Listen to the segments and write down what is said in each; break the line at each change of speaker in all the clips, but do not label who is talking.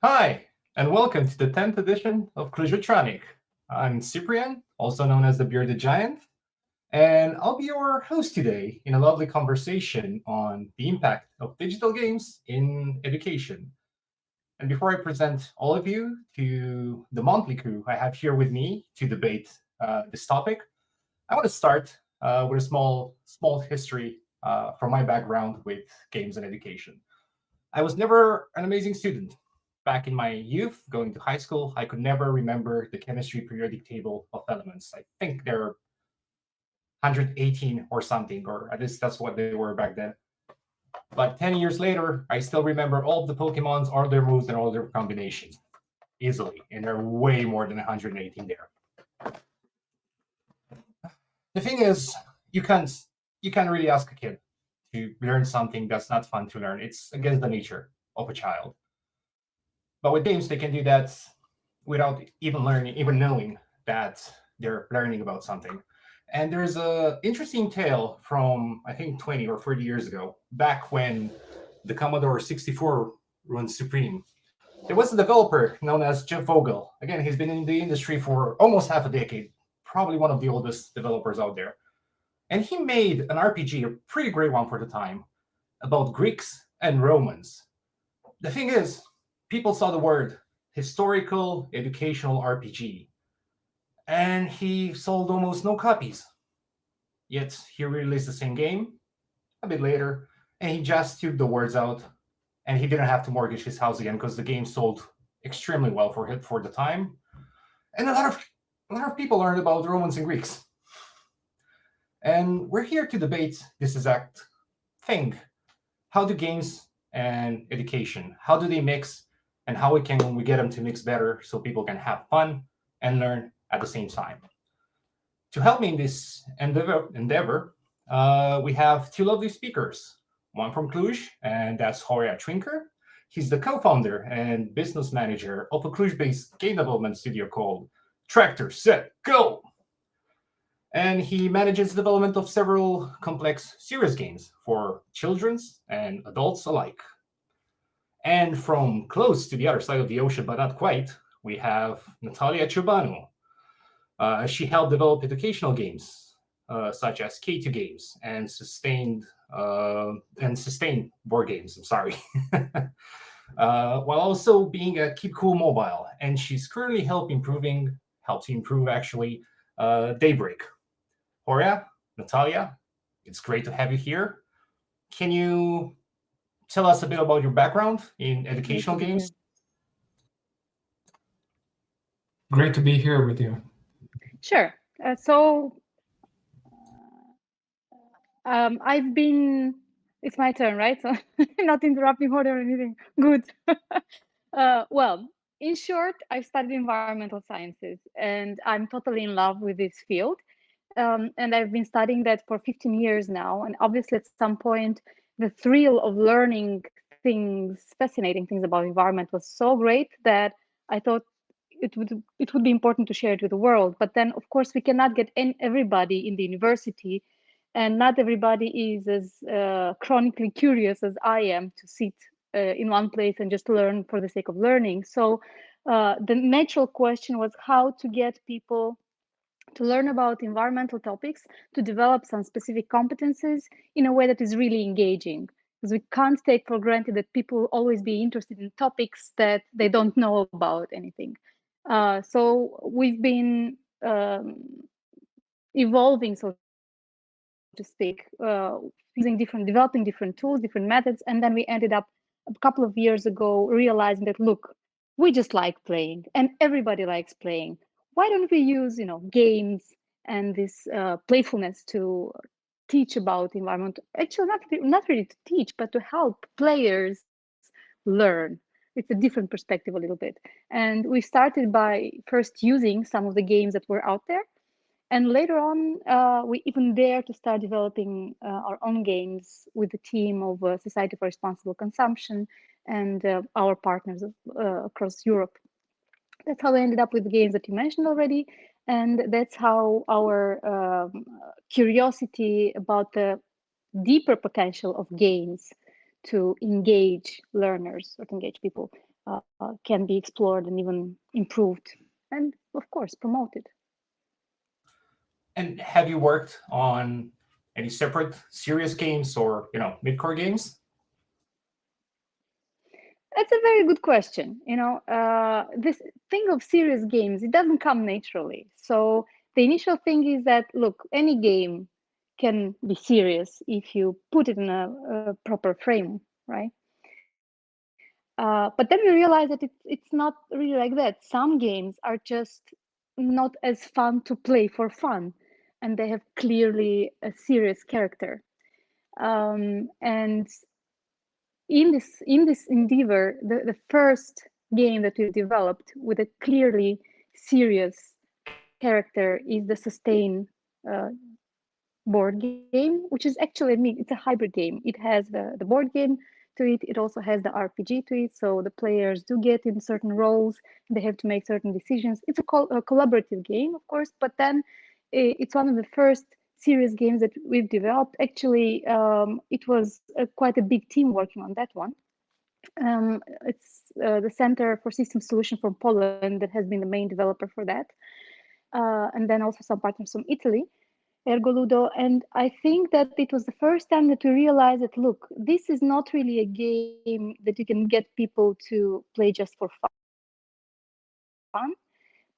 Hi, and welcome to the 10th edition of Clujotronic. I'm Ciprian, also known as the Bearded Giant, and I'll be your host today in a lovely conversation on the impact of digital games in education. And before I present all of you to the monthly crew I have here with me to debate this topic, I want to start with a small history from my background with games and education. I was never an amazing student. Back in my youth, going to high school, I could never remember the chemistry periodic table of elements. I think they're 118 or something, or at least that's what they were back then. But 10 years later, I still remember all of the Pokemons, all their moves, and all their combinations easily. And there are way more than 118 there. The thing is, you can't you can't really ask a kid to learn something that's not fun to learn. It's against the nature of a child. But with games, they can do that without even knowing that they're learning about something. And there's a interesting tale from I think 20 or 30 years ago, back when the Commodore 64 runs supreme. There was a developer known as Jeff Vogel. Again, he's been in the industry for almost half a decade, probably one of the oldest developers out there. And he made an RPG, a pretty great one for the time, about Greeks and Romans. The thing is, people saw the word historical educational RPG, and he sold almost no copies. Yet he released the same game a bit later, and he just took the words out, and he didn't have to mortgage his house again because the game sold extremely well for him for the time, and a lot of people learned about Romans and Greeks. And we're here to debate this exact thing: how do games and education, how do they mix, and how we get them to mix better so people can have fun and learn at the same time. To help me in this endeavor, we have two lovely speakers. One from Cluj, and that's Horea Trîncă. He's the co-founder and business manager of a Cluj-based game development studio called Tractor Set Go, and he manages the development of several complex serious games for children's and adults alike. And from close to the other side of the ocean, but not quite, we have Natalia Ciobanu. She helped develop educational games such as K2 games and sustained board games. I'm sorry, while also being a Keep Cool mobile, and she's currently help to improve actually Daybreak. Horea, Natalia, it's great to have you here. Can you tell us a bit about your background in
Great
educational
to be
games?
here.
Great to be here with you.
Sure. I've been. It's my turn, right? So not interrupting order or anything. Good. Well, in short, I've studied environmental sciences, and I'm totally in love with this field. And I've been studying that for 15 years now. And obviously, at some point, the thrill of learning things, fascinating things about environment was so great that I thought it would be important to share it with the world. But then, of course, we cannot get everybody in the university, and not everybody is as chronically curious as I am to sit in one place and just learn for the sake of learning. So the natural question was how to get people to learn about environmental topics, to develop some specific competences in a way that is really engaging. Because we can't take for granted that people will always be interested in topics that they don't know about anything. So we've been evolving, so to speak, developing different tools, different methods, and then we ended up a couple of years ago realizing that look, we just like playing, and everybody likes playing. Why don't we use games and this playfulness to teach about environment? Actually, not really to teach, but to help players learn. It's a different perspective a little bit. And we started by first using some of the games that were out there, and later on, we even dare to start developing our own games with the team of Society for Responsible Consumption and our partners across Europe. That's how we ended up with the games that you mentioned already. And that's how our curiosity about the deeper potential of games to engage learners or to engage people can be explored and even improved, and of course promoted.
And have you worked on any separate serious games or mid-core games?
That's a very good question. This thing of serious games, it doesn't come naturally. So the initial thing is that, look, any game can be serious if you put it in a proper frame, right? But then we realize that it's not really like that. Some games are just not as fun to play for fun, and they have clearly a serious character. And in this endeavor, the first game that we've developed with a clearly serious character is the Sustain board game, which is actually it's a hybrid game. It has the board game to it. It also has the RPG to it. So the players do get in certain roles. They have to make certain decisions. It's a collaborative game, of course, but then it's one of the first serious games that we've developed. Actually, it was quite a big team working on that one. It's the Center for System Solution from Poland that has been the main developer for that. And then also some partners from Italy, Ergoludo. And I think that it was the first time that we realized that, look, this is not really a game that you can get people to play just for fun.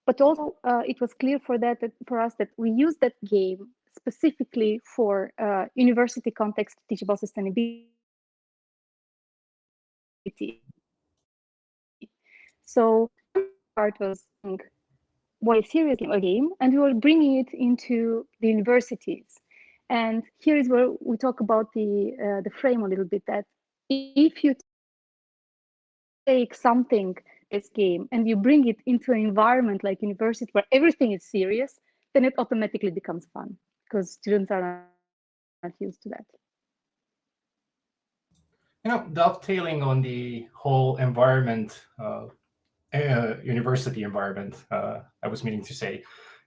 But also, it was clear for us that we use that game specifically for university context to teach about sustainability. So part was what a serious game, and we were bringing it into the universities. And here is where we talk about the frame a little bit, that if you take something, this game, and you bring it into an environment like university where everything is serious, then it automatically becomes fun because students are not used to that.
Dovetailing on the whole environment, university environment, I was meaning to say,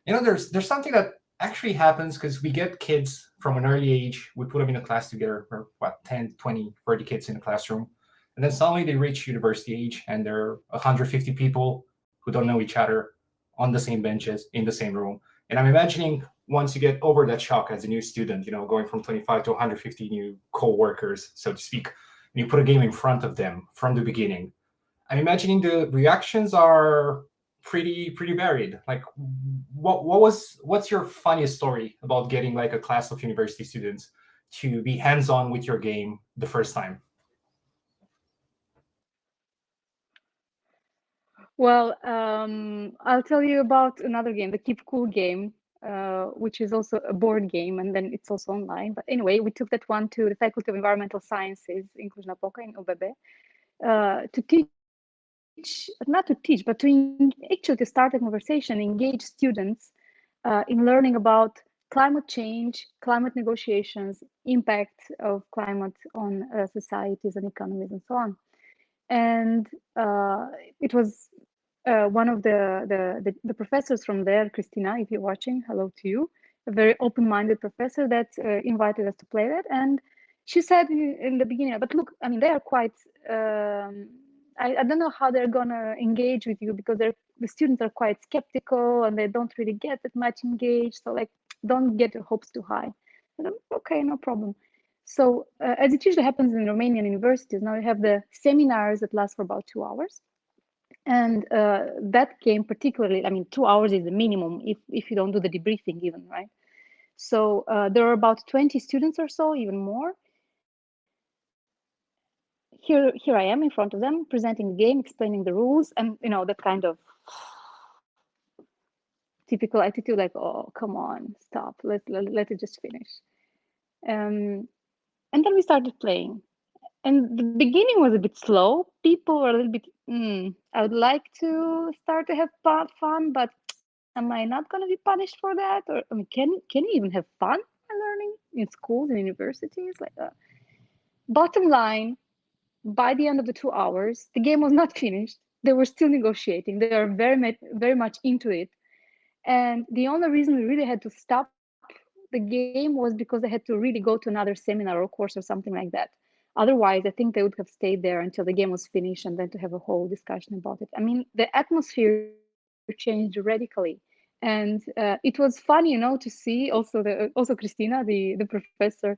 there's something that actually happens because we get kids from an early age, we put them in a class together, or 10, 20, 30 kids in a classroom, and then suddenly they reach university age and there are 150 people who don't know each other on the same benches in the same room. And I'm imagining once you get over that shock as a new student, going from 25 to 150 new co-workers, so to speak, and you put a game in front of them from the beginning, I'm imagining the reactions are pretty varied. Like, what's your funniest story about getting like a class of university students to be hands-on with your game the first time?
Well, I'll tell you about another game, the Keep Cool game, which is also a board game, and then it's also online. But anyway, we took that one to the Faculty of Environmental Sciences in Cluj-Napoca, in UBB, to teach, not to teach, but actually to start a conversation, engage students in learning about climate change, climate negotiations, impact of climate on societies and economies, and so on. And it was one of the professors from there, Christina, if you're watching, hello to you, a very open-minded professor that invited us to play that. And she said in the beginning, but look, I mean, they are quite, I don't know how they're gonna engage with you because the students are quite skeptical and they don't really get that much engaged. So like, don't get your hopes too high. And I'm, okay, no problem. So as it usually happens in Romanian universities, now you have the seminars that last for about 2 hours. And that game particularly, I mean, 2 hours is the minimum if you don't do the debriefing even, right? So there are about 20 students or so, even more. Here I am in front of them, presenting the game, explaining the rules, and that kind of typical attitude, like, oh, come on, stop, let it just finish. And then we started playing. And the beginning was a bit slow. People were a little bit, I would like to start to have fun, but am I not going to be punished for that? Or I mean, can you even have fun learning in schools and universities? Like, bottom line, by the end of the 2 hours, the game was not finished. They were still negotiating. They are very much into it. And the only reason we really had to stop the game was because they had to really go to another seminar or course or something like that. Otherwise, I think they would have stayed there until the game was finished and then to have a whole discussion about it. I mean, the atmosphere changed radically. And it was fun, to see also Christina, the professor,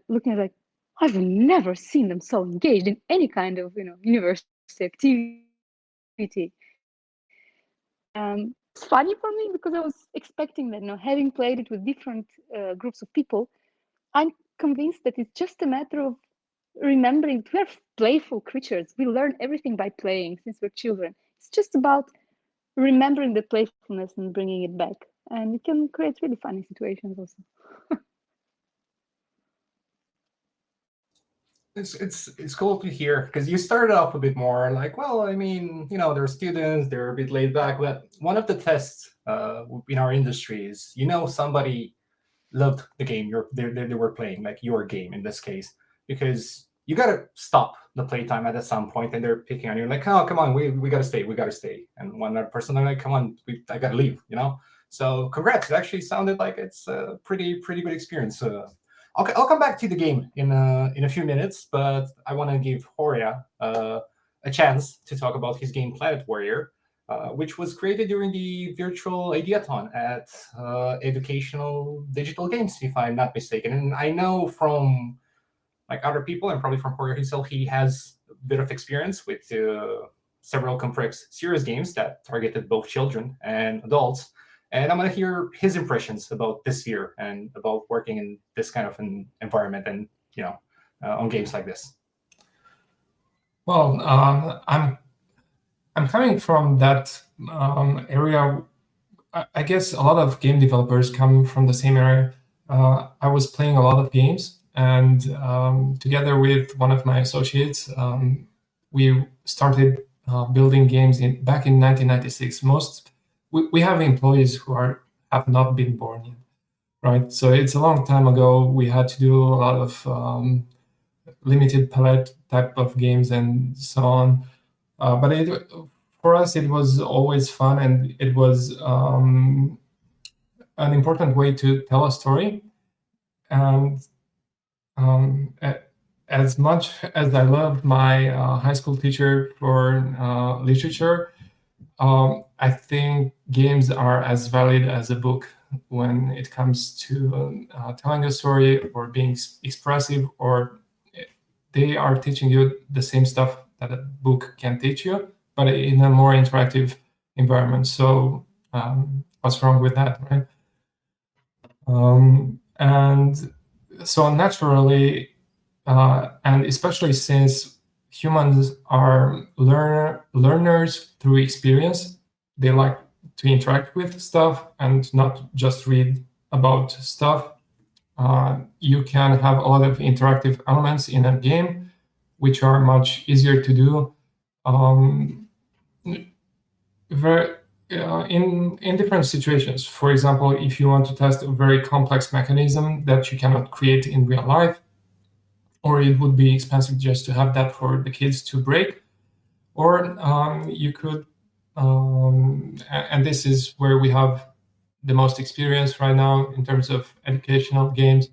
looking like, I've never seen them so engaged in any kind of, university activity. It's funny for me because I was expecting that, having played it with different groups of people, I'm convinced that it's just a matter of remembering we're playful creatures. We learn everything by playing since we're children. It's just about remembering the playfulness and bringing it back. And it can create really funny situations also.
It's cool to hear, because you started off a bit more like, well, I mean, they're students, they're a bit laid back, but one of the tests in our industry is, somebody loved the game they were playing, like your game in this case, because you got to stop the playtime at some point, and they're picking on you like, oh, come on, we got to stay. And one other person, they're like, come on, I got to leave, So congrats. It actually sounded like it's a pretty good experience. I'll come back to the game in a few minutes, but I want to give Horea a chance to talk about his game Planet Warrior, which was created during the Virtual Ideathon at Educational Digital Games, if I'm not mistaken. And I know from like other people, and probably from Horea himself, he has a bit of experience with several complex, serious games that targeted both children and adults. And I'm going to hear his impressions about this year and about working in this kind of an environment and, on games like this.
Well, I'm coming from that area. I guess a lot of game developers come from the same area. I was playing a lot of games, and together with one of my associates, we started building games back in 1996. We have employees who have not been born yet, right? So it's a long time ago. We had to do a lot of limited palette type of games and so on. But for us, it was always fun, and it was an important way to tell a story. And as much as I loved my high school teacher for literature, I think games are as valid as a book when it comes to telling a story or being expressive, or they are teaching you the same stuff that a book can teach you, but in a more interactive environment. So what's wrong with that, right? And so naturally, and especially since humans are learners through experience, they like to interact with stuff and not just read about stuff. You can have a lot of interactive elements in a game, which are much easier to do in different situations. For example, if you want to test a very complex mechanism that you cannot create in real life, or it would be expensive just to have that for the kids to break, or you could, and this is where we have the most experience right now in terms of educational games.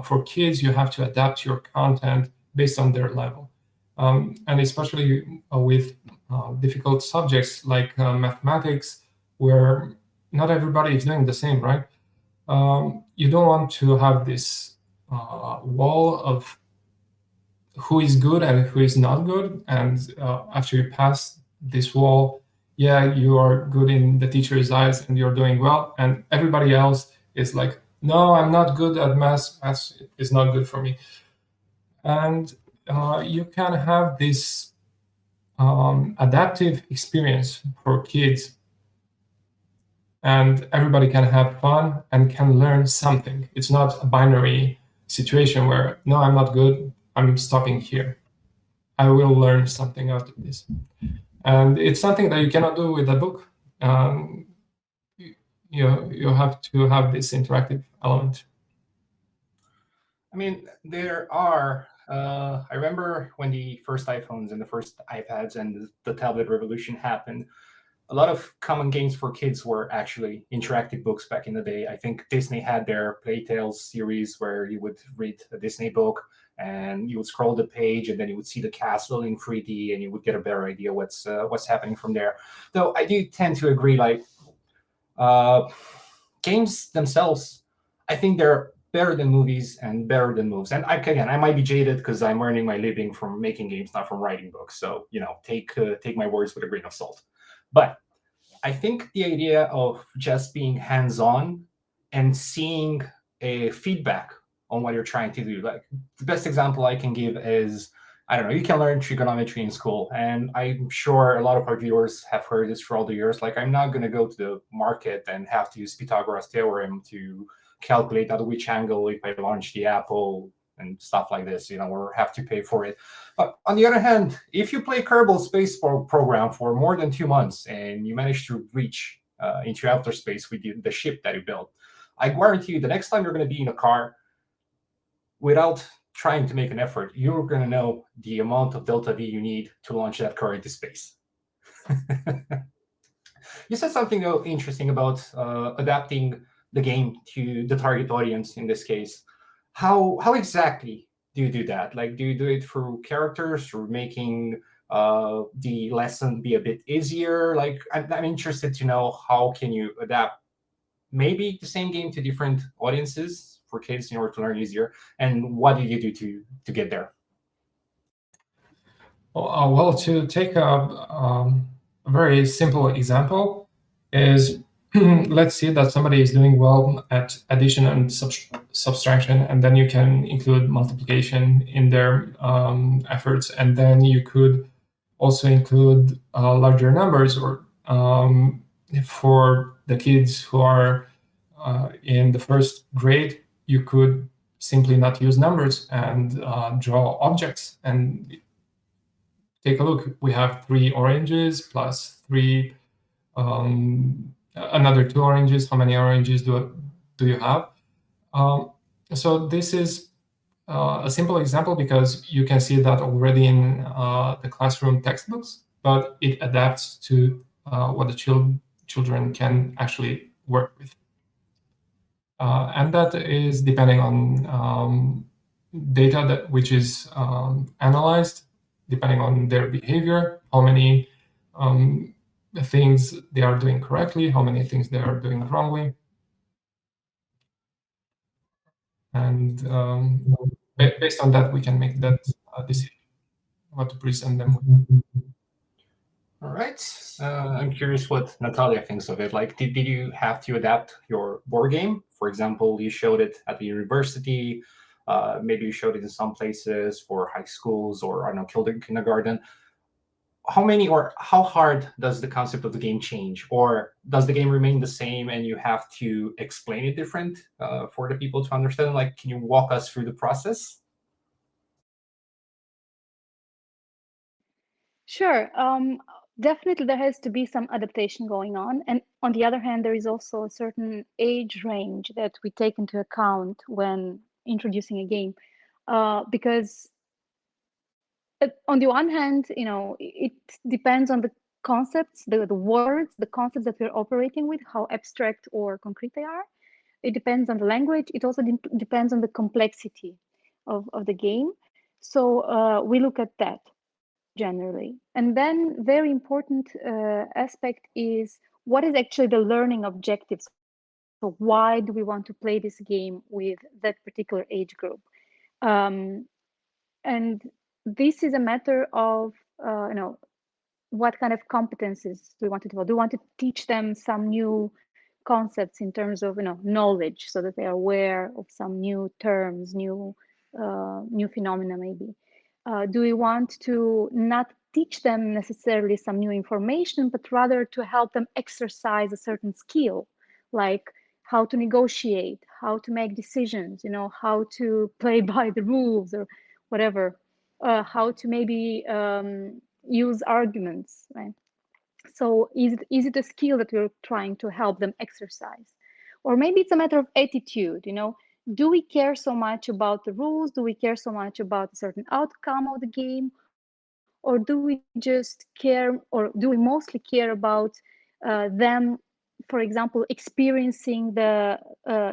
For kids, you have to adapt your content based on their level. And especially with difficult subjects like mathematics, where not everybody is doing the same, right? You don't want to have this wall of who is good and who is not good. And after you pass this wall, yeah, you are good in the teacher's eyes and you're doing well. And everybody else is like, no, I'm not good at math. Math is not good for me. And you can have this adaptive experience for kids, and everybody can have fun and can learn something. It's not a binary situation where, no, I'm not good, I'm stopping here. I will learn something out of this. And it's something that you cannot do with a book. You have to have this interactive element.
I mean, there are, I remember when the first iPhones and the first iPads and the tablet revolution happened, a lot of common games for kids were actually interactive books back in the day. I think Disney had their Playtales series where you would read a Disney book. and you would scroll the page, and then you would see the castle in 3D, and you would get a better idea what's happening from there. Though I do tend to agree, like games themselves, I think they're better than movies and better than movies. And I might be jaded because I'm earning my living from making games, not from writing books. So take my words with a grain of salt. But I think the idea of just being hands-on and seeing a feedback on what you're trying to do, like the best example I can give is, I don't know, you can learn trigonometry in school, and I'm sure a lot of our viewers have heard this for all the years. Like, I'm not going to go to the market and have to use Pythagoras theorem to calculate at which angle if I launch the apple and stuff like this, or have to pay for it. But on the other hand, if you play Kerbal Space Program for more than 2 months and you manage to reach into outer space with the ship that you built, I guarantee you the next time you're going to be in a car, without trying to make an effort, you're going to know the amount of delta V you need to launch that car into space. You said something though interesting about adapting the game to the target audience in this case. How exactly do you do that? Like, do you do it through characters, through making the lesson be a bit easier? Like, I'm interested to know how can you adapt maybe the same game to different audiences for kids in order to learn easier, and what do you do to get there?
Well, to take a very simple example is let's see that somebody is doing well at addition and subtraction, and then you can include multiplication in their efforts, and then you could also include larger numbers, or for the kids who are in the first grade, you could simply not use numbers and draw objects. And take a look, we have 3 oranges plus 3 another 2 oranges. How many oranges do you have? So this is a simple example because you can see that already in the classroom textbooks, but it adapts to what the children can actually work with. And that is depending on data which is analyzed, depending on their behavior, how many things they are doing correctly, how many things they are doing wrongly. And based on that, we can make that decision, what to present them with.
All right. I'm curious what Natalia thinks of it. Like, did you have to adapt your board game? For example, you showed it at the university. Maybe you showed it in some places for high schools, or, I don't know, kindergarten. How hard does the concept of the game change? Or does the game remain the same and you have to explain it different for the people to understand? Like, can you walk us through the process?
Sure. Definitely there has to be some adaptation going on. And on the other hand, there is also a certain age range that we take into account when introducing a game. Because on the one hand, it depends on the concepts, the words, the concepts that we're operating with, how abstract or concrete they are. It depends on the language. It also depends on the complexity of the game. So we look at that generally. And then very important aspect is what is actually the learning objectives. So why do we want to play this game with that particular age group? And this is a matter of, what kind of competencies do we want to develop? Do we want to teach them some new concepts in terms of, knowledge, so that they are aware of some new terms, new phenomena maybe? Do we want to not teach them necessarily some new information, but rather to help them exercise a certain skill, like how to negotiate, how to make decisions, how to play by the rules or whatever, how to maybe use arguments, right? So is it a skill that we're trying to help them exercise? Or maybe it's a matter of attitude, do we care so much about the rules? Do we care so much about a certain outcome of the game? Or do we just care, or do we mostly care about them, for example, experiencing the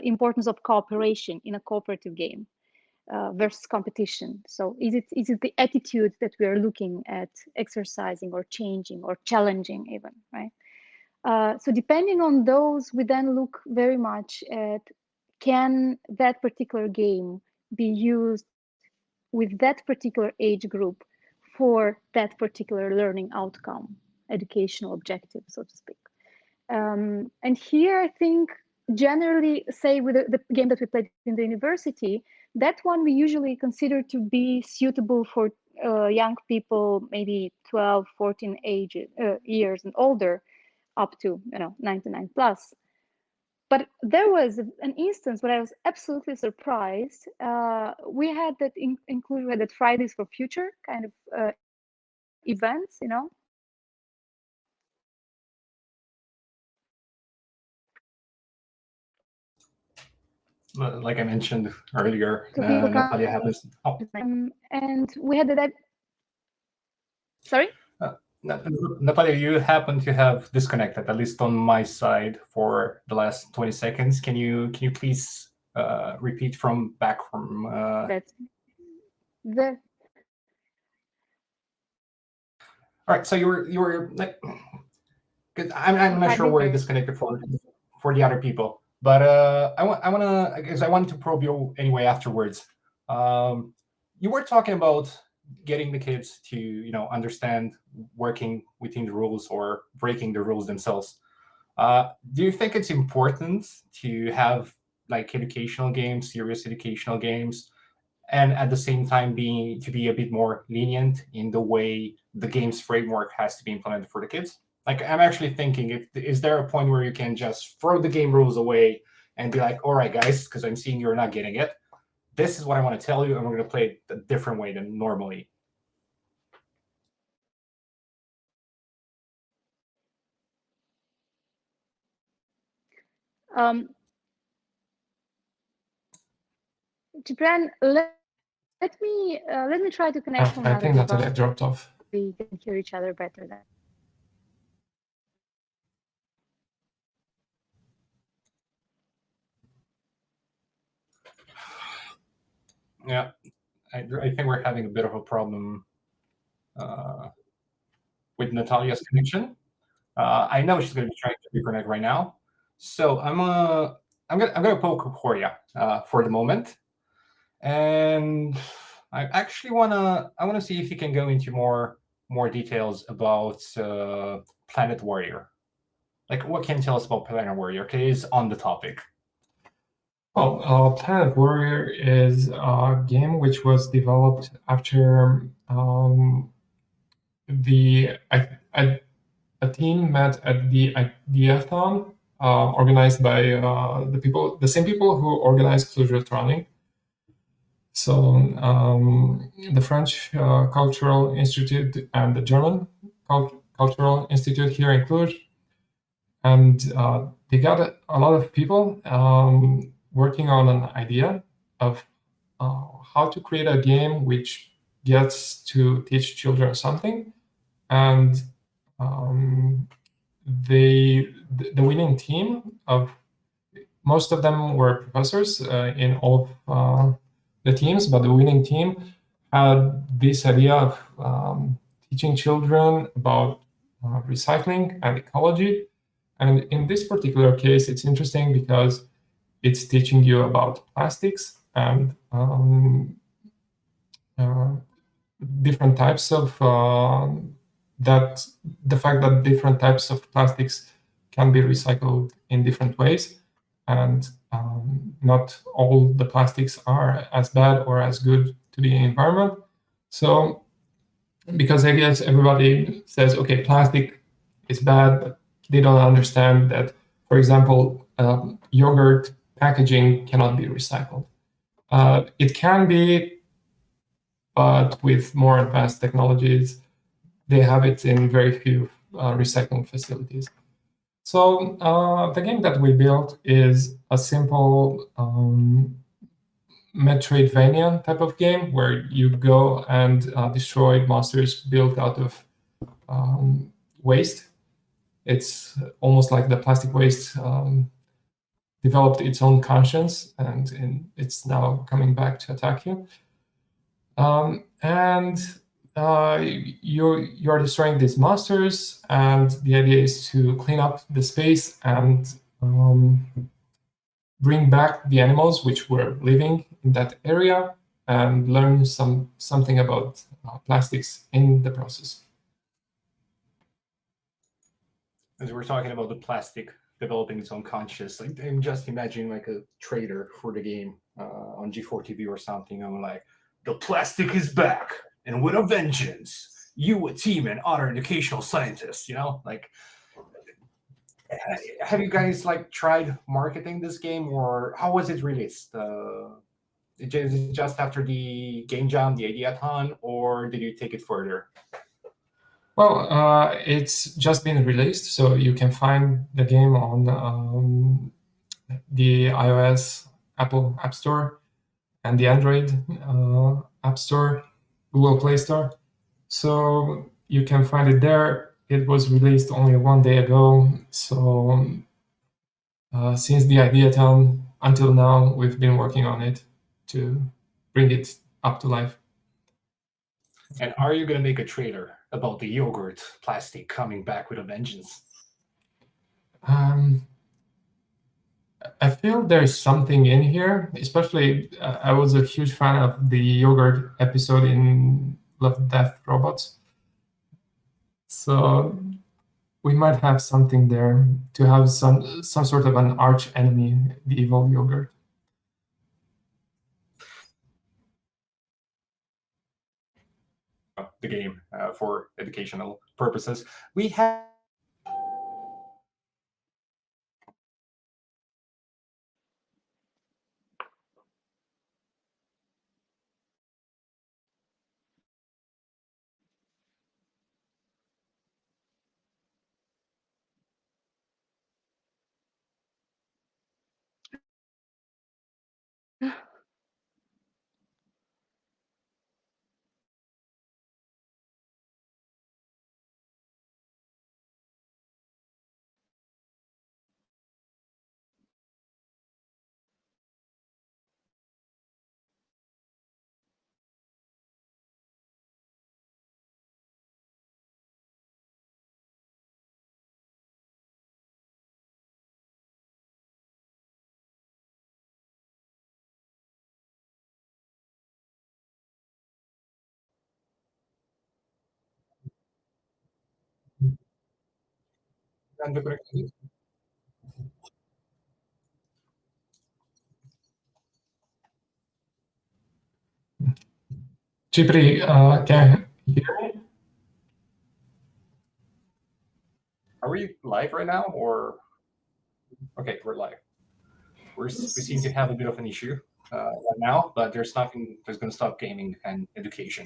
importance of cooperation in a cooperative game? versus competition. So is it the attitude that we are looking at exercising or changing or challenging even, right? So depending on those, we then look very much at, can that particular game be used with that particular age group for that particular learning outcome, educational objective, so to speak. And here I think generally, say with the game that we played in the university, that one we usually consider to be suitable for young people, maybe 12, 14 years and older, up to 99 plus. But there was an instance where I was absolutely surprised. We had that in Cluj, we had that Fridays for Future kind of events,
Like I mentioned earlier, Natalia happens. Oh.
And we had that. Sorry?
Natalia, you happen to have disconnected, at least on my side, for the last 20 seconds. Can you please repeat from back from?
That's the.
All right, so you were like, cause I'm not sure where you disconnected for the other people, but I want to probe you anyway afterwards. You were talking about getting the kids to understand working within the rules or breaking the rules themselves. Do you think it's important to have like educational games, serious educational games, and at the same time to be a bit more lenient in the way the game's framework has to be implemented for the kids? Like, I'm actually thinking, is there a point where you can just throw the game rules away and be like, all right, guys, because I'm seeing you're not getting it. This is what I want to tell you, and we're going to play it a different way than normally.
Ciprian, let me try to connect.
I think Natalia dropped off.
We can hear each other better then.
Yeah, I think we're having a bit of a problem with Natalia's connection. I know she's going to be trying to reconnect right now, so I'm gonna poke Horea for the moment, and I actually wanna see if you can go into more details about Planet Warrior. Like, what can you tell us about Planet Warrior? Okay, is on the topic.
Well, Planet Warrior is a game which was developed after a team met at the Ideathon organized by the same people who organized Clujotronic. So the French Cultural Institute and the German Cultural Institute here in Cluj, and they got a lot of people working on an idea of how to create a game which gets to teach children something. And the winning team of most of them were professors in all of the teams, but the winning team had this idea of teaching children about recycling and ecology. And in this particular case, it's interesting because it's teaching you about plastics and different types of the fact that different types of plastics can be recycled in different ways, and not all the plastics are as bad or as good to the environment. So, because I guess everybody says, okay, plastic is bad, but they don't understand that, for example, yogurt packaging cannot be recycled. It can be, but with more advanced technologies, they have it in very few recycling facilities. So the game that we built is a simple Metroidvania type of game where you go and destroy monsters built out of waste. It's almost like the plastic waste developed its own conscience, and it's now coming back to attack you. You're destroying these monsters, and the idea is to clean up the space and bring back the animals which were living in that area, and learn something about plastics in the process.
As we're talking about the plastic developing its own conscious, like, I'm just imagining like a trailer for the game on G4 TV or something. I'm like, the plastic is back, and with a vengeance. You, a team, and other educational scientists. Like, have you guys like tried marketing this game, or how was it released? Just after the game jam, the Ideathon, or did you take it further?
Well, it's just been released, so you can find the game on the iOS Apple App Store and the Android App Store, Google Play Store. So you can find it there. It was released only 1 day ago. So since the Ideathon until now, we've been working on it to bring it up to life.
And are you going to make a trailer about the yogurt plastic coming back with a vengeance?
I feel there's something in here, especially I was a huge fan of the yogurt episode in Love, Death, Robots. So we might have something there to have some sort of an arch enemy, the evil yogurt.
The game for educational purposes. We have
Cipri, can you hear me?
Are we live right now, or okay, we're live. We seem to have a bit of an issue right now, but there's nothing that's going to stop gaming and education,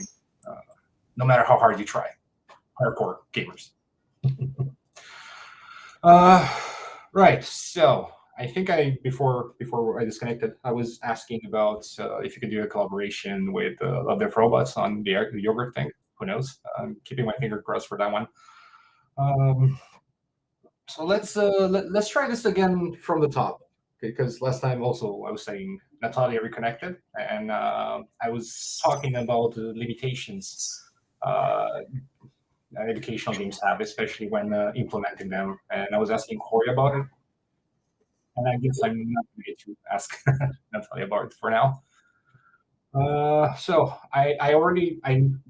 no matter how hard you try. Hardcore gamers. Right. So I think before I disconnected, I was asking about if you could do a collaboration with Love, Death, Robots on the yogurt thing. Who knows? I'm keeping my finger crossed for that one. So let's try this again from the top, because last time also I was saying Natalia reconnected, and I was talking about the limitations educational games have, especially when implementing them, and I was asking Horea about it, and I guess I'm not going to ask Natalia about it for now. So I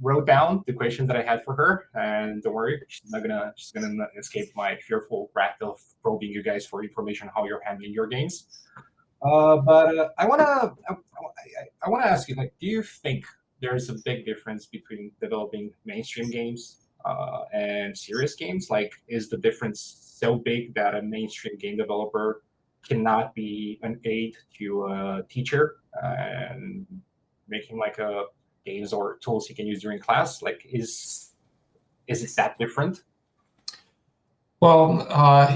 wrote down the questions that I had for her, and don't worry, she's gonna escape my fearful wrath of probing you guys for information how you're handling your games. But I wanna ask you, like, do you think there's a big difference between developing mainstream games and serious games? Like, is the difference so big that a mainstream game developer cannot be an aid to a teacher and making like games or tools you can use during class? Like, is it that different?
Well,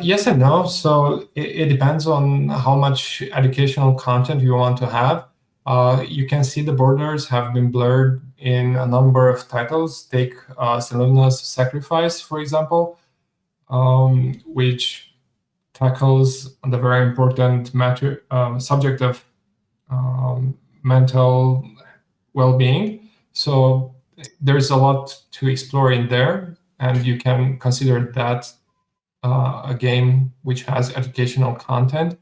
yes and no. So it depends on how much educational content you want to have. You can see the borders have been blurred in a number of titles. Take Selena's Sacrifice, for example, which tackles the very important subject of mental well-being. So there's a lot to explore in there, and you can consider that a game which has educational content.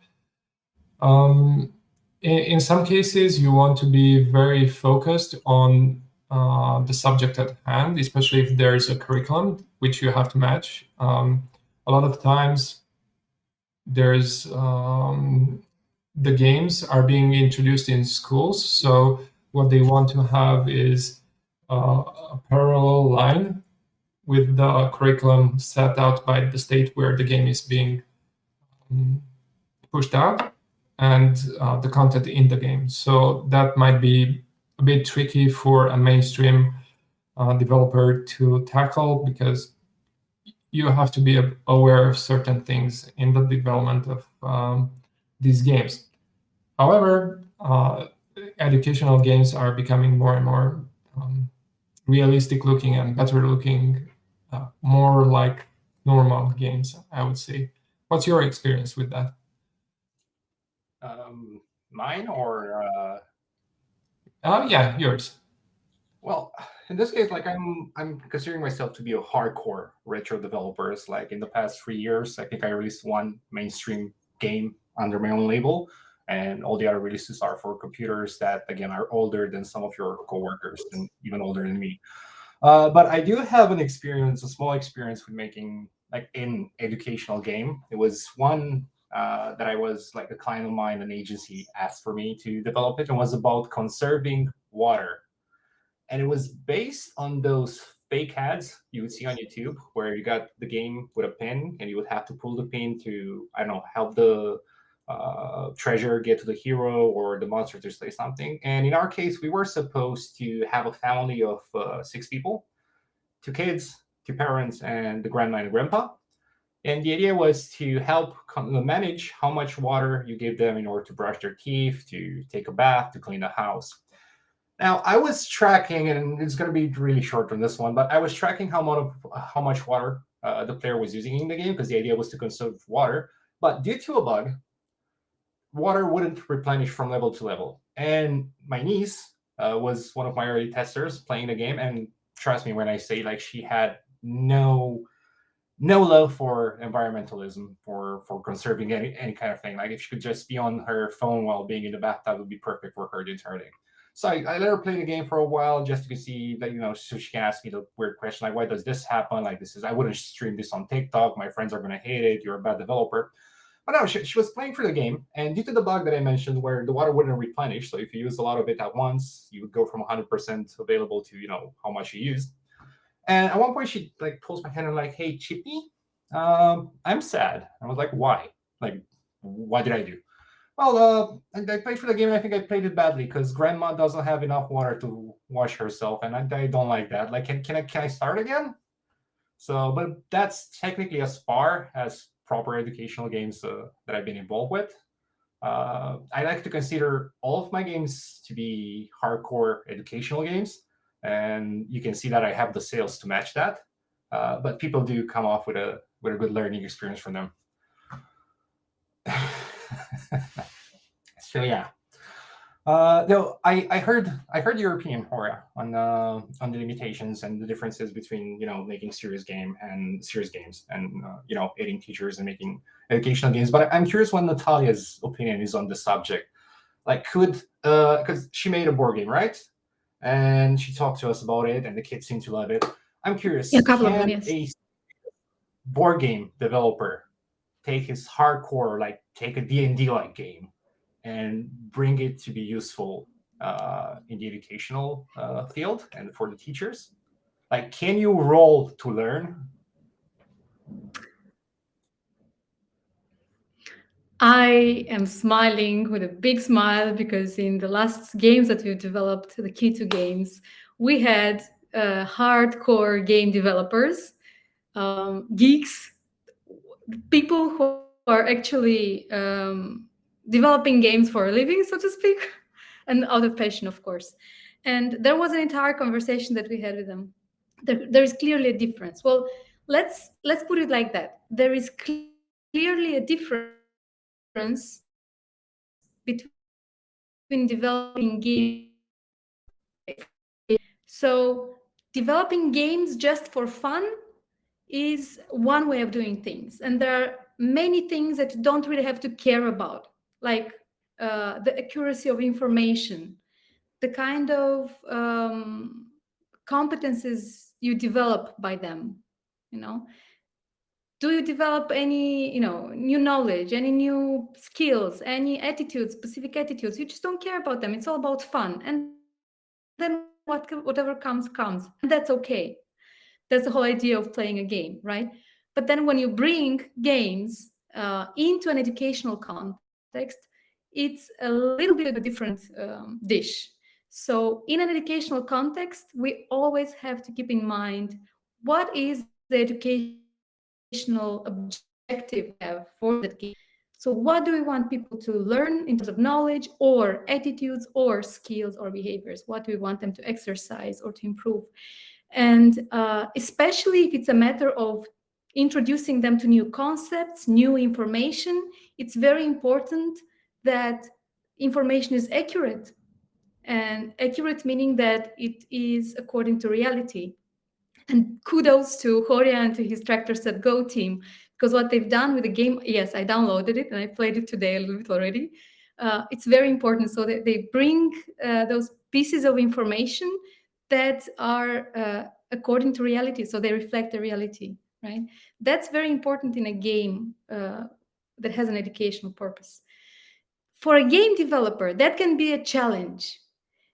In some cases, you want to be very focused on the subject at hand, especially if there's a curriculum which you have to match. A lot of times, there's the games are being introduced in schools, so what they want to have is a parallel line with the curriculum set out by the state where the game is being pushed out, and the content in the game. So that might be a bit tricky for a mainstream developer to tackle, because you have to be aware of certain things in the development of these games. However, educational games are becoming more and more realistic looking and better looking, more like normal games, I would say. What's your experience with that?
Mine or
yeah, yours.
Well, in this case, like I'm considering myself to be a hardcore retro developer. Like in the past 3 years, I think I released one mainstream game under my own label, and all the other releases are for computers that, again, are older than some of your coworkers and even older than me. But I do have a small experience with making like an educational game. It was one that I was like a client of mine, an agency asked for me to develop it, and was about conserving water. And it was based on those fake ads you would see on YouTube, where you got the game with a pin and you would have to pull the pin to, I don't know, help the treasure get to the hero or the monster to say something. And in our case, we were supposed to have a family of 6 people, 2 kids, 2 parents, and the grandma and grandpa. And the idea was to help manage how much water you give them in order to brush their teeth, to take a bath, to clean the house. Now, I was tracking, and it's going to be really short on this one, but I was tracking how much water the player was using in the game, because the idea was to conserve water. But due to a bug, water wouldn't replenish from level to level. And my niece was one of my early testers playing the game, and trust me when I say, like, she had no love for environmentalism, for conserving any kind of thing. Like, if she could just be on her phone while being in the bathtub, would be perfect for her the entire day. So I let her play the game for a while just to see that, so she can ask me the weird question, like, why does this happen? Like, I wouldn't stream this on TikTok. My friends are going to hate it. You're a bad developer. But no, she was playing through the game. And due to the bug that I mentioned, where the water wouldn't replenish, so if you use a lot of it at once, you would go from 100% available to, how much you used. And at one point, she like pulls my hand and like, hey, Chippy, I'm sad. I was like, why? Like, what did I do? Well, I played for the game, and I think I played it badly because grandma doesn't have enough water to wash herself, and I don't like that. Like, can I start again? So, but that's technically as far as proper educational games that I've been involved with. I like to consider all of my games to be hardcore educational games, and you can see that I have the sales to match that. But people do come off with a good learning experience from them. So yeah. No, I heard your opinion, Horea, on the limitations and the differences between making serious games and aiding teachers and making educational games. But I'm curious what Natalia's opinion is on the subject. Like, because she made a board game, right? And she talked to us about it, and the kids seem to love it. I'm curious,
a couple of
can
them, yes.
a board game developer take his hardcore, like take a D&D like game and bring it to be useful in the educational field and for the teachers? Like, can you roll to learn?
I am smiling with a big smile because in the last games that we've developed, the Q2 games, we had hardcore game developers, geeks, people who are actually developing games for a living, so to speak, and out of passion, of course. And there was an entire conversation that we had with them. There is clearly a difference. Well, let's put it like that. There is clearly clearly a difference between developing games. So developing games just for fun is one way of doing things. And there are many things that you don't really have to care about, like the accuracy of information, the kind of competences you develop by them, do you develop any new knowledge, any new skills, any attitudes, specific attitudes? You just don't care about them. It's all about fun, and then whatever comes, and that's okay. That's the whole idea of playing a game, right? But then when you bring games into an educational context, it's a little bit of a different dish. So in an educational context, we always have to keep in mind what is the educational objective we have for that game. So what do we want people to learn in terms of knowledge or attitudes or skills or behaviors? What do we want them to exercise or to improve? And especially if it's a matter of introducing them to new concepts, new information, it's very important that information is accurate. And accurate meaning that it is according to reality. And kudos to Horea and to his Tractors That Go team, because what they've done with the game, yes, I downloaded it and I played it today a little bit already. It's very important. So that they bring those pieces of information that are according to reality. So they reflect the reality, right? That's very important in a game that has an educational purpose. For a game developer, that can be a challenge.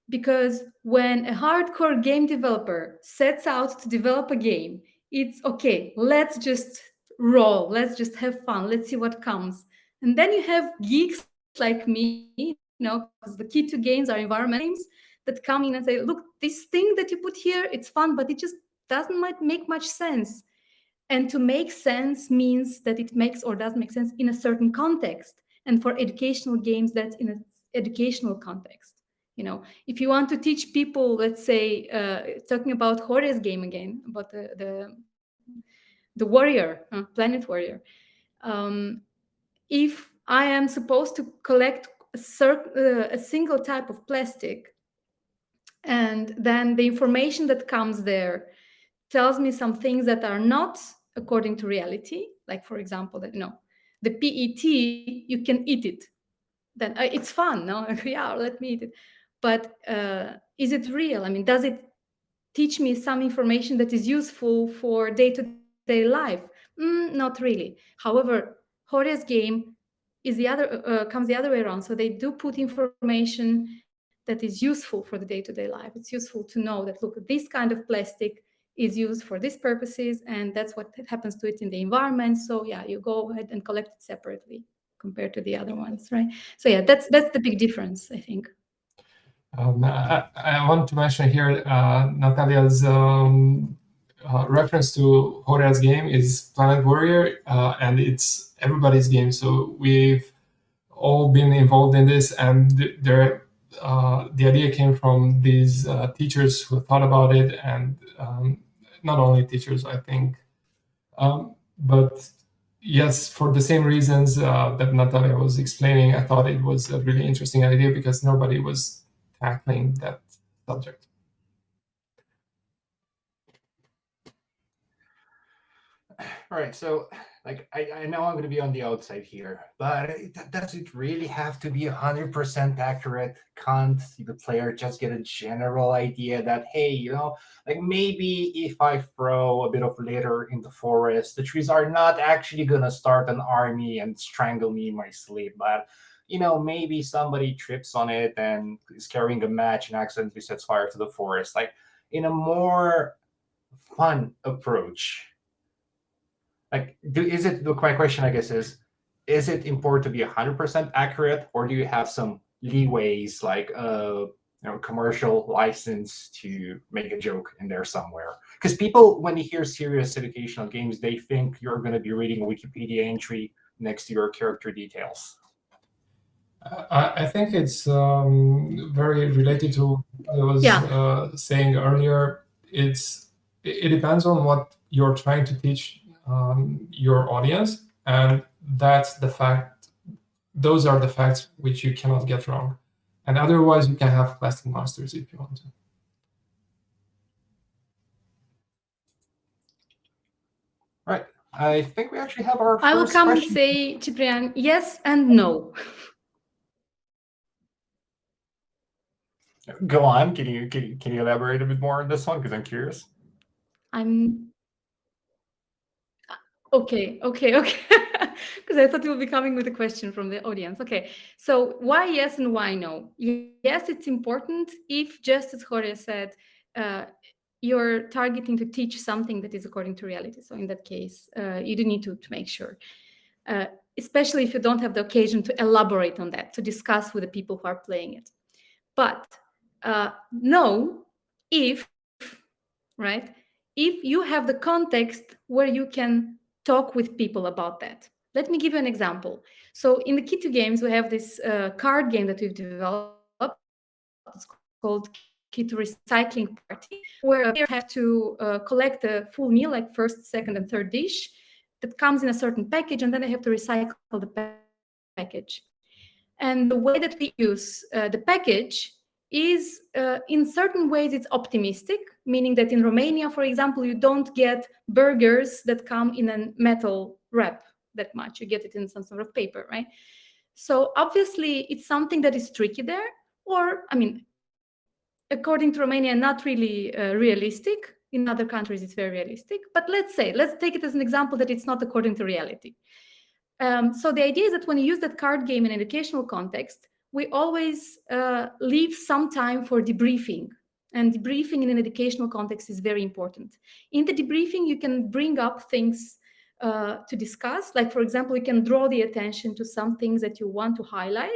Because when a hardcore game developer sets out to develop a game, it's okay, let's just roll, let's just have fun, let's see what comes. And then you have geeks like me, because the key to games are environment games, that come in and say, look, this thing that you put here, it's fun, but it just doesn't make much sense. And to make sense means that it makes or doesn't make sense in a certain context. And for educational games, that's in an educational context. If you want to teach people, let's say, talking about Horea's game again, about the warrior, planet warrior. If I am supposed to collect a single type of plastic, and then the information that comes there tells me some things that are not according to reality, like, for example, that the PET, you can eat it, then it's fun, no? Yeah, let me eat it. But is it real? I mean, does it teach me some information that is useful for day-to-day life? Not really. However, Horea's game is comes the other way around. So they do put information that is useful for the day-to-day life. It's useful to know that, look, this kind of plastic is used for these purposes, and that's what happens to it in the environment. So yeah, you go ahead and collect it separately compared to the other ones, right? So yeah, that's the big difference, I think.
I want to mention here Natalia's reference to Horea's game is Planet Warrior, and it's everybody's game. So we've all been involved in this, and the idea came from these teachers who thought about it, and not only teachers, I think, but yes, for the same reasons that Natalia was explaining, I thought it was a really interesting idea because nobody was tackling that subject.
All right, so I know I'm going to be on the outside here, but does it really have to be 100% accurate? Can't the player just get a general idea that, hey, maybe if I throw a bit of litter in the forest, the trees are not actually going to start an army and strangle me in my sleep, but maybe somebody trips on it and is carrying a match and accidentally sets fire to the forest. Like, in a more fun approach, my question, I guess, is it important to be 100% accurate, or do you have some leeways, like commercial license to make a joke in there somewhere? Because people, when they hear serious educational games, they think you're going to be reading a Wikipedia entry next to your character details.
I think it's very related to what I was saying earlier. It depends on what you're trying to teach your audience, and that's the fact. Those are the facts which you cannot get wrong. And otherwise, you can have plastic monsters if you want to.
Right. I think we actually have our
I will
first
come
question.
and say, Ciprian, yes and no.
Go on. Can you elaborate a bit more on this one? Because I'm curious.
Okay. Because I thought you would be coming with a question from the audience. Okay, so why yes and why no? Yes, it's important if, just as Horea said, you're targeting to teach something that is according to reality. So in that case, you do need to make sure, especially if you don't have the occasion to elaborate on that, to discuss with the people who are playing it. But no, if you have the context where you can talk with people about that. Let me give you an example. So in the Key2 games, we have this card game that we've developed. It's called Key2 Recycling Party, where players have to collect a full meal, like first, second, and third dish, that comes in a certain package, and then they have to recycle the package. And the way that we use the package is, in certain ways, it's optimistic, meaning that in Romania, for example, you don't get burgers that come in a metal wrap that much. You get it in some sort of paper, right? So obviously, it's something that is tricky there, or, I mean, according to Romania, not really realistic. In other countries, it's very realistic. But let's take it as an example that it's not according to reality. So the idea is that when you use that card game in an educational context, we always leave some time for debriefing. And debriefing in an educational context is very important. In the debriefing, you can bring up things to discuss. Like, for example, you can draw the attention to some things that you want to highlight,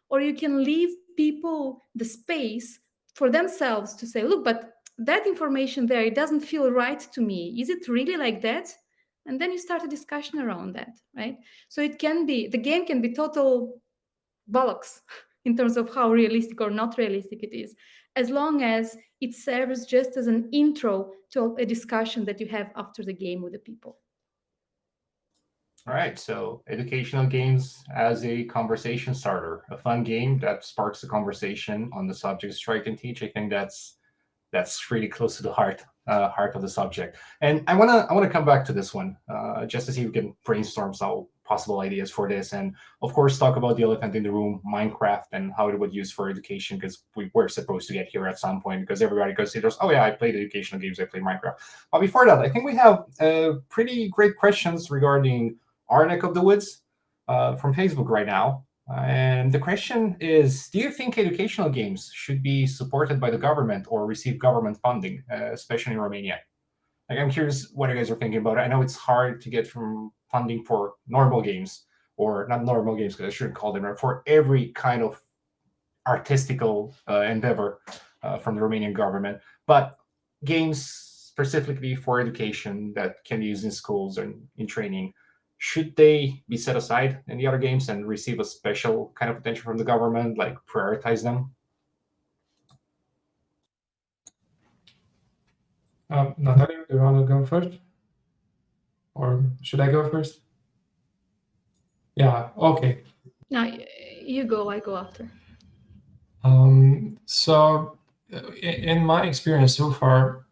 or you can leave people the space for themselves to say, look, but that information there, it doesn't feel right to me. Is it really like that? And then you start a discussion around that, right? So the game can be total bollocks in terms of how realistic or not realistic it is, as long as it serves just as an intro to a discussion that you have after the game with the people.
All right, so educational games as a conversation starter, a fun game that sparks a conversation on the subjects try to teach. I think that's really close to the heart of the subject. And I wanna come back to this one just to see if we can brainstorm some possible ideas for this, and of course talk about the elephant in the room, Minecraft, and how it would use for education, because we were supposed to get here at some point, because everybody considers, oh yeah, I played educational games, I played Minecraft. But before that, I think we have pretty great questions regarding our neck of the woods from Facebook right now. And the question is, do you think educational games should be supported by the government or receive government funding, especially in Romania? Like, I'm curious what you guys are thinking about it. I know it's hard to get from funding for normal games, or not normal games, because I shouldn't call them, for every kind of artistical endeavor from the Romanian government. But games specifically for education that can be used in schools and in training, should they be set aside in the other games and receive a special kind of attention from the government, like prioritize them?
Natalia, do you want to go first? Or should I go first? Yeah, okay.
No, you go, I go after.
So in my experience so far,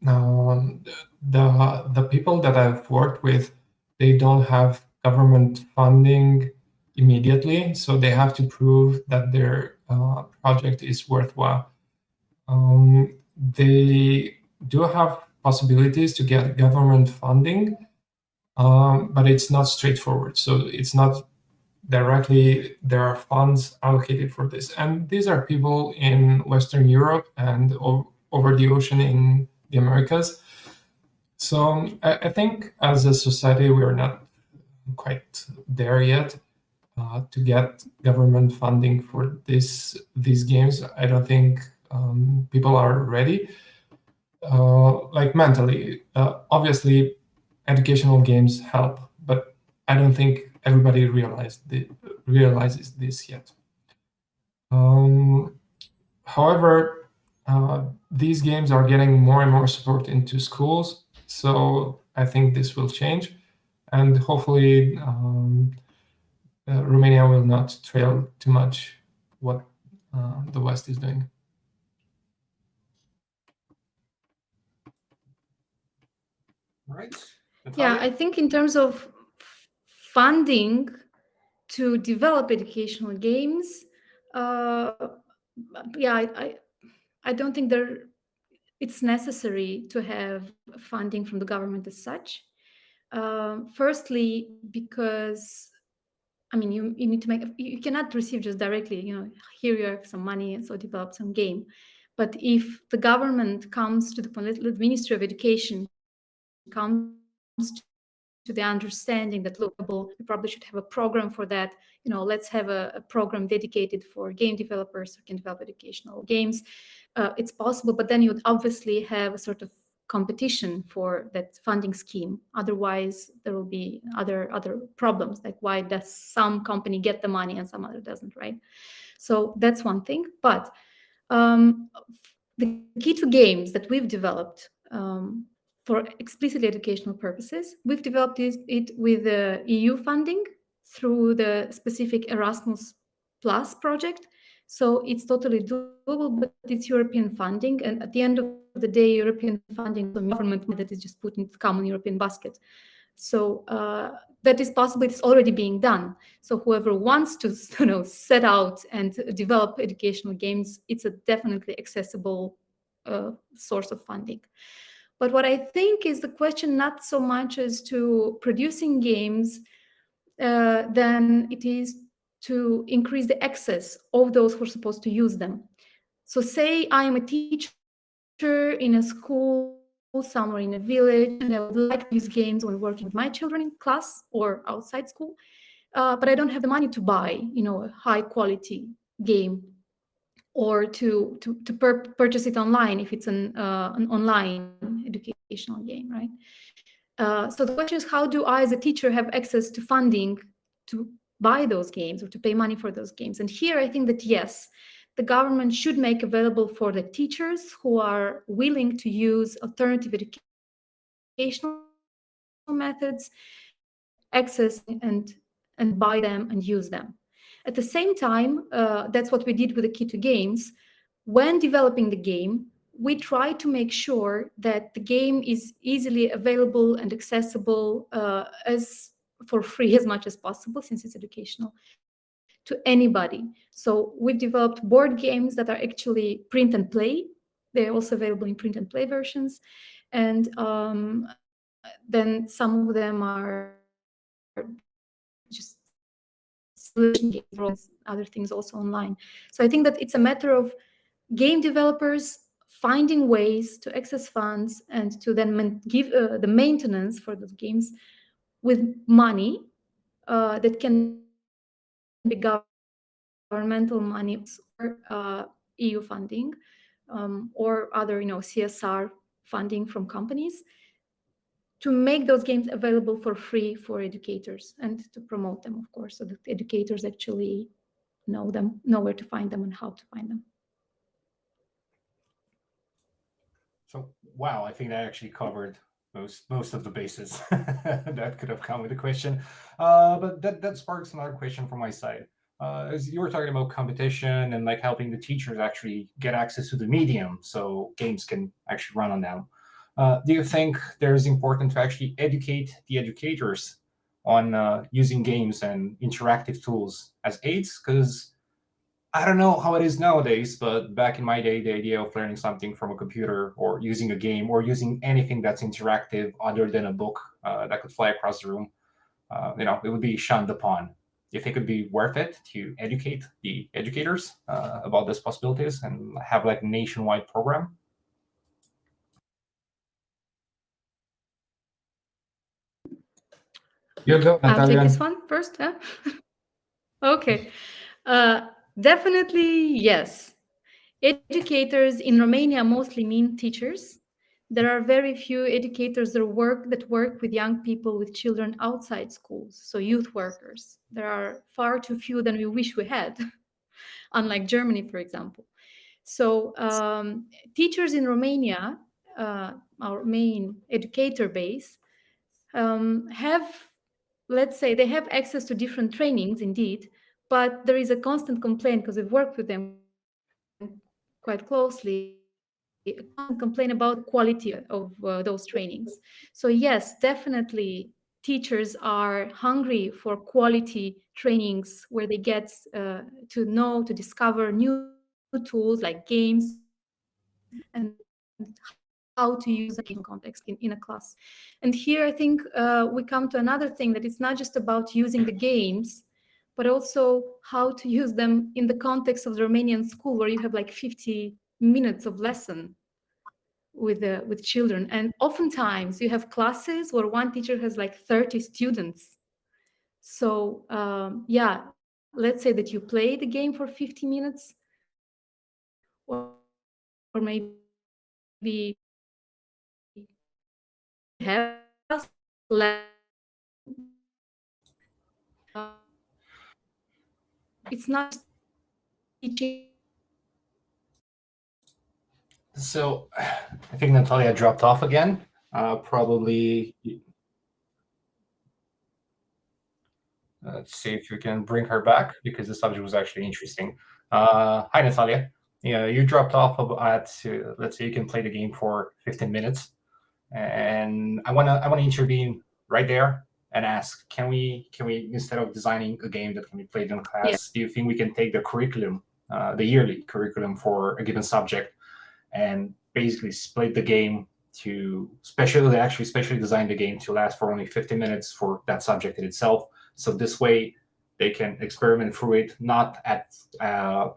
the people that I've worked with, they don't have government funding immediately, so they have to prove that their project is worthwhile. They do have possibilities to get government funding, but it's not straightforward. So it's not directly there are funds allocated for this. And these are people in Western Europe and over the ocean in the Americas. So I think as a society, we are not quite there yet to get government funding for these games. I don't think people are ready, like mentally. Obviously, educational games help, but I don't think everybody realizes this yet. However, these games are getting more and more support into schools, so I think this will change. and hopefully Romania will not trail too much what the West is doing.
Right.
Yeah,
Natalia?
I think in terms of funding to develop educational games, yeah, I don't think it's necessary to have funding from the government as such. Firstly, because I mean, you need to you cannot receive just directly, here you have some money, and so develop some game. But if the government comes to the Ministry of Education, comes to the understanding that, look, we probably should have a program for that, let's have a program dedicated for game developers who can develop educational games. It's possible, but then you would obviously have a sort of competition for that funding scheme. Otherwise, there will be other problems, like why does some company get the money and some other doesn't, right? So that's one thing. But the key to games that we've developed for explicitly educational purposes, we've developed it with EU funding through the specific Erasmus Plus project. So it's totally doable, but it's European funding. And at the end of the day, European funding is government money that is just put in the common European basket. So that is possible. It's already being done. So whoever wants to set out and develop educational games, it's a definitely accessible source of funding. But what I think is the question not so much as to producing games than it is to increase the access of those who are supposed to use them. So say I am a teacher in a school somewhere in a village, and I would like to use games when working with my children in class or outside school, but I don't have the money to buy, a high quality game, or to purchase it online if it's an online educational game, right? So the question is, how do I as a teacher have access to funding to buy those games or to pay money for those games? And here I think that yes, the government should make available for the teachers who are willing to use alternative educational methods access and buy them and use them. At the same time, that's what we did with the Key to Games. When developing the game, we try to make sure that the game is easily available and accessible as for free as much as possible, since it's educational, to anybody. So we've developed board games that are actually print and play. They're also available in print and play versions. And then some of them are just simulation games, other things also online. So I think that it's a matter of game developers finding ways to access funds and to then give the maintenance for those games with money that can be governmental money or EU funding or other, CSR funding from companies, to make those games available for free for educators and to promote them, of course, so that educators actually know where to find them and how to find them.
So, wow, I think that actually covered most of the bases that could have come with the question. But that sparks another question from my side. As you were talking about competition and like helping the teachers actually get access to the medium so games can actually run on them. Do you think there's important to actually educate the educators on using games and interactive tools as aids? Because I don't know how it is nowadays, but back in my day, the idea of learning something from a computer or using a game or using anything that's interactive other than a book that could fly across the room, it would be shunned upon. Do you think it would be worth it to educate the educators about these possibilities and have like a nationwide program?
You go,
I'll take
Natalia.
this one first. Huh? Okay. Definitely yes. Educators in Romania mostly mean teachers. There are very few educators that work with young people, with children outside schools, so youth workers. There are far too few than we wish we had, unlike Germany, for example. So teachers in Romania, our main educator base, have let's say they have access to different trainings indeed, but there is a constant complaint, because we've worked with them quite closely, a constant complaint about the quality of those trainings. So yes, definitely teachers are hungry for quality trainings where they get to know, to discover new tools like games, and how to use them in context, in a class. And here I think we come to another thing, that it's not just about using the games, but also how to use them in the context of the Romanian school, where you have like 50 minutes of lesson with children. And oftentimes you have classes where one teacher has like 30 students. So yeah, let's say that you play the game for 50 minutes, or maybe you have it's not just teaching.
So I think Natalia dropped off again. Probably. Let's see if we can bring her back, because the subject was actually interesting. Hi, Natalia. Yeah, you dropped off at let's say you can play the game for 15 minutes, and I wanna intervene right there and ask: Can we instead of designing a game that can be played in class, do you think we can take the curriculum, the yearly curriculum for a given subject, and basically split the game to specially design the game to last for only 50 minutes for that subject in itself? So this way they can experiment through it, not at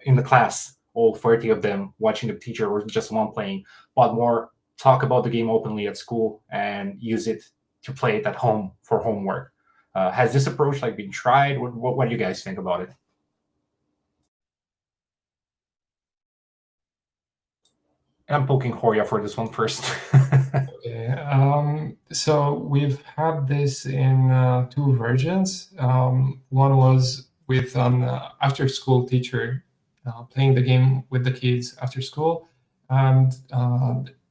in the class, all 30 of them watching the teacher or just one playing, but more talk about the game openly at school and use it to play it at home for homework. Has this approach been tried? What do you guys think about it? And I'm poking Horea for this one first.
Okay. So we've had this in two versions. One was with an after-school teacher playing the game with the kids after school, and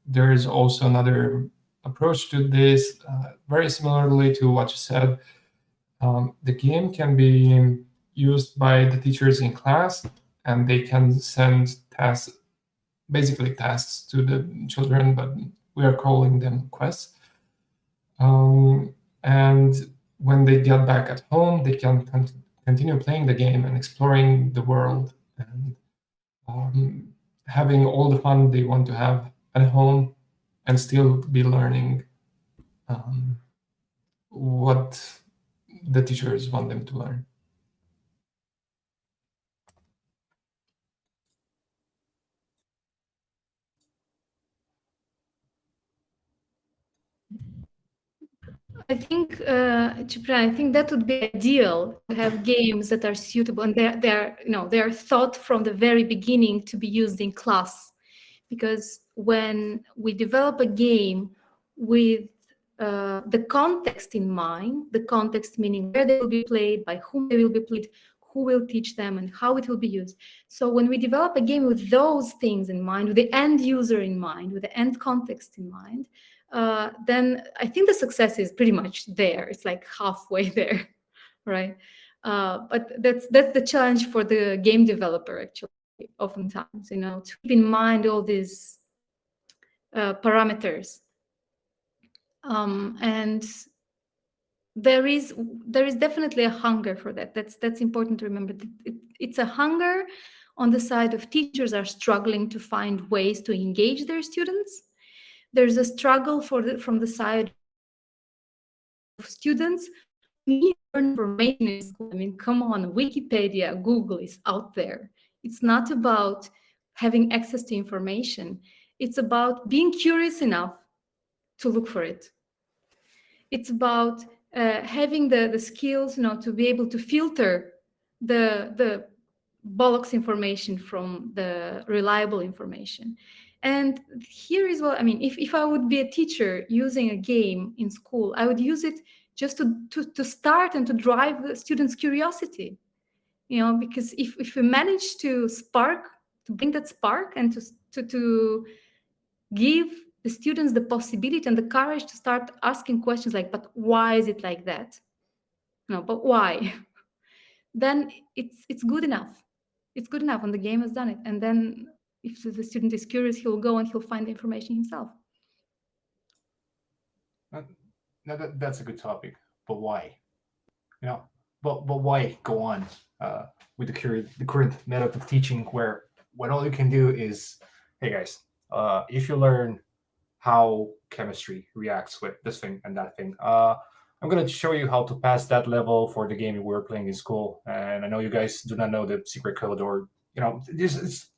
there is also another approach to this, very similarly to what you said. The game can be used by the teachers in class, and they can send tasks, basically tasks, to the children, but we are calling them quests. And when they get back at home, they can continue playing the game and exploring the world, and having all the fun they want to have at home, and still be learning what the teachers want them to learn.
I think, Ciprian, I think that would be ideal, to have games that are suitable, and they are thought from the very beginning to be used in class. Because when we develop a game with the context in mind, the context meaning where they will be played, by whom they will be played, who will teach them, and how it will be used. So when we develop a game with those things in mind, with the end user in mind, with the end context in mind, then I think the success is pretty much there. It's like halfway there, right? But that's the challenge for the game developer, actually, oftentimes, to keep in mind all these parameters. And there is definitely a hunger for that. That's important to remember. It's a hunger on the side of teachers are struggling to find ways to engage their students. There's a struggle from the side of students who need information in school. I mean, come on, Wikipedia, Google is out there. It's not about having access to information. It's about being curious enough to look for it. It's about having the skills, to be able to filter the bollocks information from the reliable information. And here is what I mean. If I would be a teacher using a game in school, I would use it just to start and to drive the students' curiosity. Because if we manage to bring that spark, and to give the students the possibility and the courage to start asking questions like, but why is it like that? No, but why? Then it's good enough. It's good enough, and the game has done it. And then if the student is curious, he'll go and he'll find the information himself.
No, that's a good topic. But why? But why go on with the current method of teaching, where when all you can do is, hey guys, if you learn how chemistry reacts with this thing and that thing, I'm going to show you how to pass that level for the game we were playing in school. And I know you guys do not know the secret code, or this is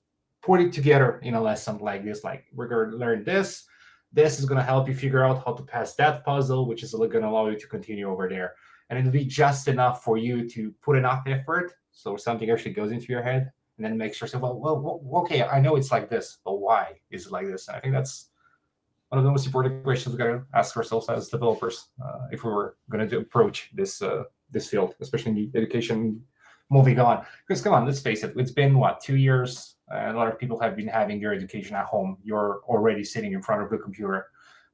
put it together in a lesson like this. Like, we're going to learn this. This is going to help you figure out how to pass that puzzle, which is going to allow you to continue over there. And it'll be just enough for you to put enough effort so something actually goes into your head, and then makes yourself, well, okay, I know it's like this, but why is it like this? And I think that's one of the most important questions we got to ask ourselves as developers if we were going to approach this field, especially in the education moving on. Because come on, let's face it, it's been, 2 years? A lot of people have been having their education at home. You're already sitting in front of the computer.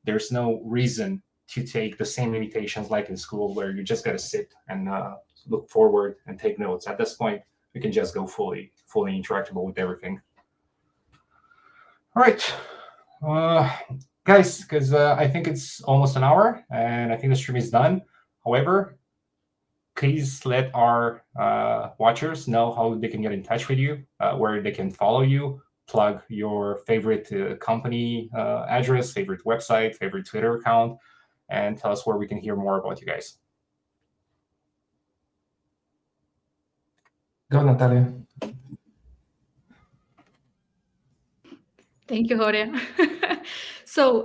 There's no reason to take the same limitations like in school, where you just got to sit and look forward and take notes. At this point, we can just go fully interactable with everything. All right, guys, because I think it's almost an hour, and I think the stream is done. However, please let our watchers know how they can get in touch with you, where they can follow you, plug your favorite company address, favorite website, favorite Twitter account, and tell us where we can hear more about you guys.
Go, Natalia.
Thank you, Horea. So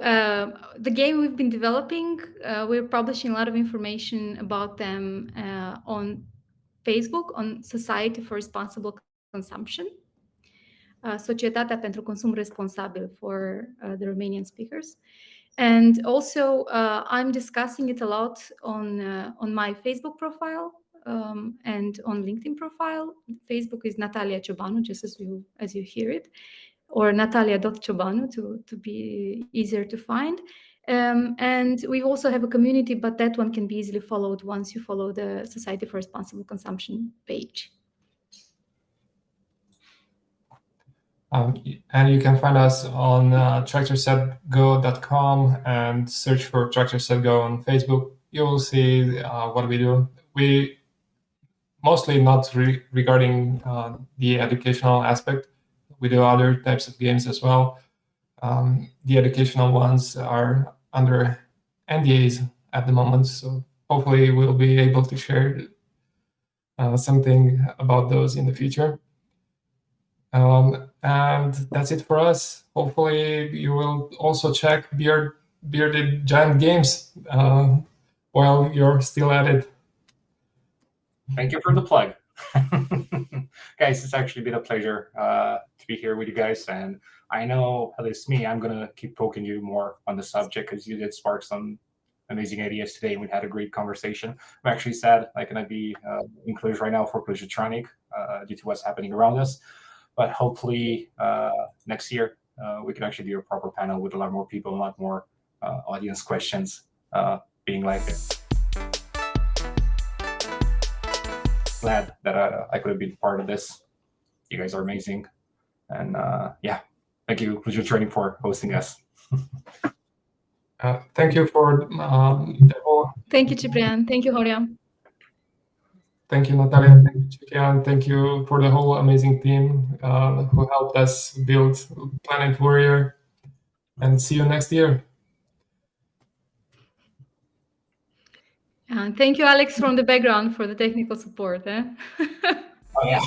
the game we've been developing, we're publishing a lot of information about them on Facebook, on Society for Responsible Consumption, Societatea pentru Consum Responsabil for the Romanian speakers. And also, I'm discussing it a lot on my Facebook profile and on LinkedIn profile. Facebook is Natalia Ciobanu, just as you hear it, or Natalia.Ciobanu to be easier to find. And we also have a community, but that one can be easily followed once you follow the Society for Responsible Consumption page.
And you can find us on tractorsetgo.com and search for TractorSetGo on Facebook. You will see what we do. We mostly not regarding the educational aspect. We do other types of games as well. The educational ones are under NDAs at the moment, so hopefully we'll be able to share something about those in the future. And that's it for us. Hopefully you will also check Bearded Giant Games while you're still at it.
Thank you for the plug. Guys, it's actually been a pleasure to be here with you guys. And I know, at least me, I'm going to keep poking you more on the subject, because you did spark some amazing ideas today, and we had a great conversation. I'm actually sad I cannot be in Cluj right now for Clujotronic due to what's happening around us. But hopefully next year we can actually do a proper panel with a lot more people, a lot more audience questions being like it. Glad that I could have been part of this. You guys are amazing. And yeah, thank you, Clujotronic, for hosting us.
Thank you for the whole...
Thank you, Ciprian. Thank you, Horea.
Thank you, Natalia. Thank you, Ciprian. Thank you for the whole amazing team who helped us build Planet Warrior. And see you next year.
And thank you, Alex, from the background for the technical support.
Oh, yeah.